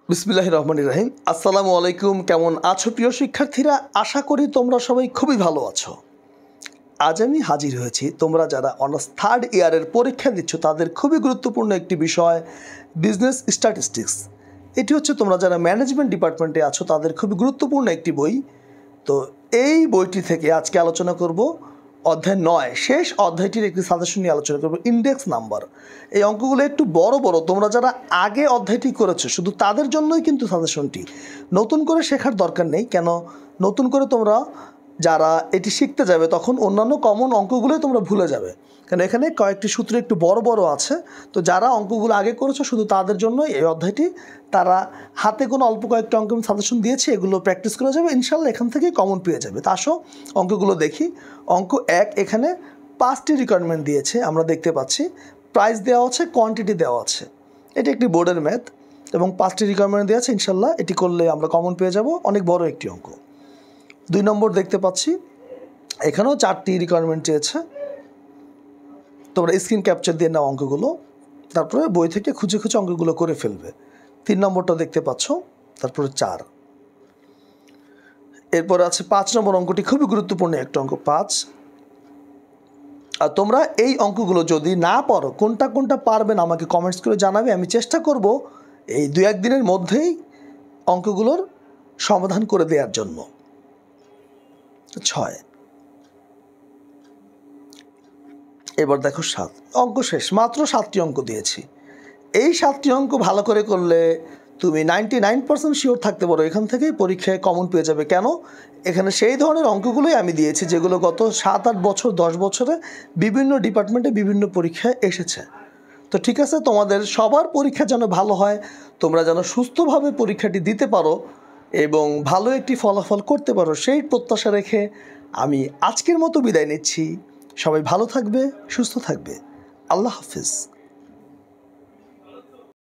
বিসমিল্লাহির রহমানির রহিম। আসসালামু আলাইকুম। কেমন আছো প্রিয় শিক্ষার্থীরা? আশা করি তোমরা সবাই খুবই ভালো আছো। আজ আমি হাজির হয়েছি তোমরা যারা অনার্স থার্ড ইয়ারের পরীক্ষা দিচ্ছ তাদের খুবই গুরুত্বপূর্ণ একটি বিষয় বিজনেস স্ট্যাটিস্টিক্স। এটি হচ্ছে তোমরা যারা ম্যানেজমেন্ট ডিপার্টমেন্টে আছো তাদের খুবই গুরুত্বপূর্ণ একটি বই। তো এই বইটি থেকে আজকে আলোচনা করব অধ্যায় 9, শেষ অধ্যায়টির একটি সাজেশন নিয়ে আলোচনা করব, ইন্ডেক্স নাম্বার। এই অঙ্কগুলো একটু বড় বড়, তোমরা যারা আগে অধ্যায়টি করেছো শুধু তাদের জন্যই কিন্তু সাজেশনটি, নতুন করে শেখার দরকার নেই। কেন নতুন করে তোমরা যারা এটি শিখতে যাবে তখন অন্যান্য কমন অঙ্কগুলোই তোমরা ভুলে যাবে, কারণ এখানে কয়েকটি সূত্র একটু বড় বড় আছে। তো যারা অঙ্কগুলো আগে করেছো শুধু তাদের জন্য এই অধ্যায়টি। তারা হাতে কোনো অল্প কয়েকটা অঙ্ক আমি সাজেশন দিয়েছি, এগুলো প্র্যাকটিস করে যাবে, ইনশাল্লাহ এখান থেকেই কমন পেয়ে যাবে। তা আসো অঙ্কগুলো দেখি। অঙ্ক 1, এখানে 5টি রিকোয়ারমেন্ট দিয়েছে, আমরা দেখতে পাচ্ছি প্রাইস দেওয়া আছে, কোয়ান্টিটি দেওয়া আছে। এটি একটি বোর্ডের ম্যাথ এবং 5টি রিকোয়ারমেন্ট দেওয়া আছে, ইনশাল্লাহ এটি করলে আমরা কমন পেয়ে যাব। অনেক বড় একটি অঙ্ক। 2 নম্বর দেখতে পাচ্ছি এখানেও 4টি রিকোয়ারমেন্ট চেয়েছে। তোমরা স্ক্রিন ক্যাপচার দিয়ে নাও অঙ্কগুলো, তারপরে বই থেকে খুঁজে খুঁজে অঙ্কগুলো করে ফেলবে। 3 নম্বরটা দেখতে পাচ্ছ, তারপরে 4। এরপরে আছে 5 নম্বর অঙ্কটি, খুবই গুরুত্বপূর্ণ একটা অঙ্ক 5। আর তোমরা এই অঙ্কগুলো যদি না পারো, কোনটা কোনটা পারবেন আমাকে কমেন্টস করে জানাবে। আমি চেষ্টা করব এই 2-1 দিনের মধ্যেই অঙ্কগুলোর সমাধান করে দেওয়ার জন্য। 6। এবার দেখো 7 অঙ্ক শেষ, মাত্র 7টি অঙ্ক দিয়েছি। এই 7টি অঙ্ক ভালো করে করলে তুমি 99% শিওর থাকতে পারো এখান থেকেই পরীক্ষায় কমন পেয়ে যাবে। কেন? এখানে সেই ধরনের অঙ্কগুলোই আমি দিয়েছি যেগুলো গত 7-8 বছর 10 বছরে বিভিন্ন ডিপার্টমেন্টে বিভিন্ন পরীক্ষায় এসেছে। তো ঠিক আছে, তোমাদের সবার পরীক্ষা যেন ভালো হয়, তোমরা যেন সুস্থভাবে পরীক্ষাটি দিতে পারো এবং ভালো একটি ফলাফল করতে পারো, সেই প্রত্যাশা রেখে আমি আজকের মতো বিদায় নিচ্ছি। সবাই ভালো থাকবে, সুস্থ থাকবে। আল্লাহ হাফিজ।